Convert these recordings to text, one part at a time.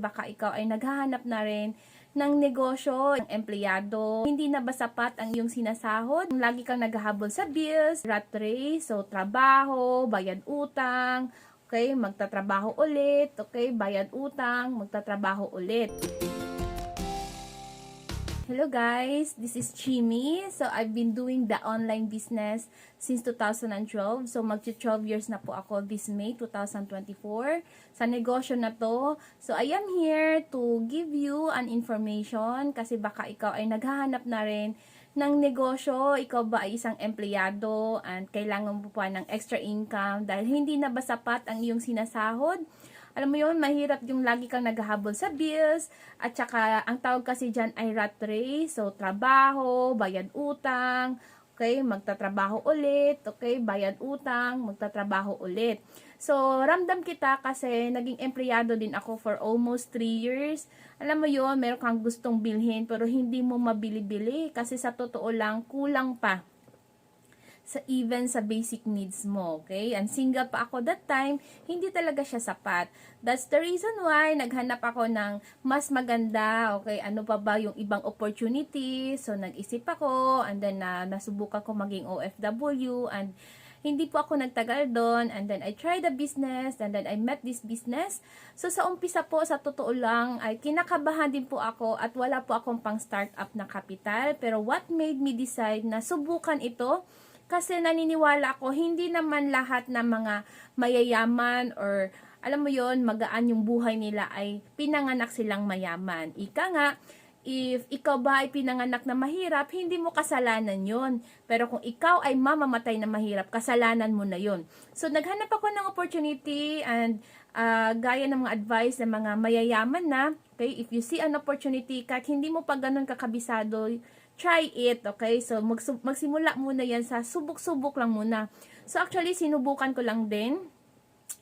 Baka ikaw ay naghahanap na rin ng negosyo, ng empleyado. Hindi na ba sapat ang iyong sinasahod? Lagi kang naghahabol sa bills, rat race, so trabaho, bayad utang, okay, magtatrabaho ulit, okay, bayad utang, magtatrabaho ulit. Hello guys, this is Chimi. So I've been doing the online business since 2012. So magti-12 years na po ako this May 2024 sa negosyo na to. So I am here to give you an information kasi baka ikaw ay naghahanap na rin ng negosyo, ikaw ba ay isang empleyado and kailangan mo pa ng extra income dahil hindi na ba sapat ang iyong sinasahod? Alam mo yun, mahirap yung lagi kang naghahabol sa bills, at saka ang tawag kasi dyan ay rat race, so trabaho, bayad utang, okay, magtatrabaho ulit, okay, bayad utang, magtatrabaho ulit. So, ramdam kita kasi naging empleyado din ako for almost 3 years. Alam mo yun, meron kang gustong bilhin pero hindi mo mabili-bili kasi sa totoo lang, kulang pa even sa basic needs mo, okay? And single pa ako that time, hindi talaga siya sapat. That's the reason why naghanap ako ng mas maganda, okay? Ano pa ba yung ibang opportunity? So, nag-isip ako, and then nasubukan ko maging OFW, and hindi po ako nagtagal doon, and then I tried the business, and then I met this business. So, sa umpisa po, sa totoo lang, ay kinakabahan din po ako at wala po akong pang startup na kapital. Pero what made me decide na subukan ito? Kasi naniniwala ako, hindi naman lahat ng mga mayayaman or alam mo yon, magaan yung buhay nila ay pinanganak silang mayaman. Ika nga, if ikaw ba ay pinanganak na mahirap, hindi mo kasalanan yon. Pero kung ikaw ay mamamatay na mahirap, kasalanan mo na yon. So, naghanap ako ng opportunity and gaya ng mga advice ng mga mayayaman na, okay, if you see an opportunity, kahit hindi mo pa ganun kakabisado, try it, okay? So, magsimula muna yan sa subok-subok lang muna. So, actually, sinubukan ko lang din.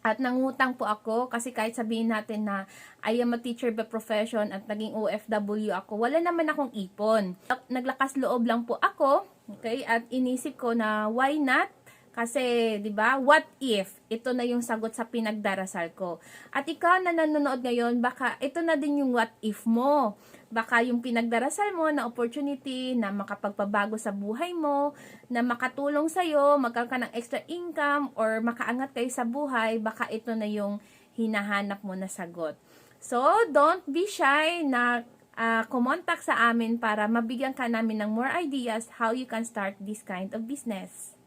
At nangutang po ako kasi kahit sabihin natin na I am a teacher by profession at naging OFW ako, wala naman akong ipon. Naglakas loob lang po ako, okay? At inisip ko na why not? Kasi, 'di ba? What if ito na yung sagot sa pinagdarasal ko? At ikaw na nanonood ngayon, baka ito na din yung what if mo. Baka yung pinagdarasal mo na opportunity na makapagpabago sa buhay mo, na makatulong sa iyo, magkaroon ka ng extra income or makaangat kayo sa buhay, baka ito na yung hinahanap mo na sagot. So, don't be shy na kumontak sa amin para mabigyan ka namin ng more ideas how you can start this kind of business.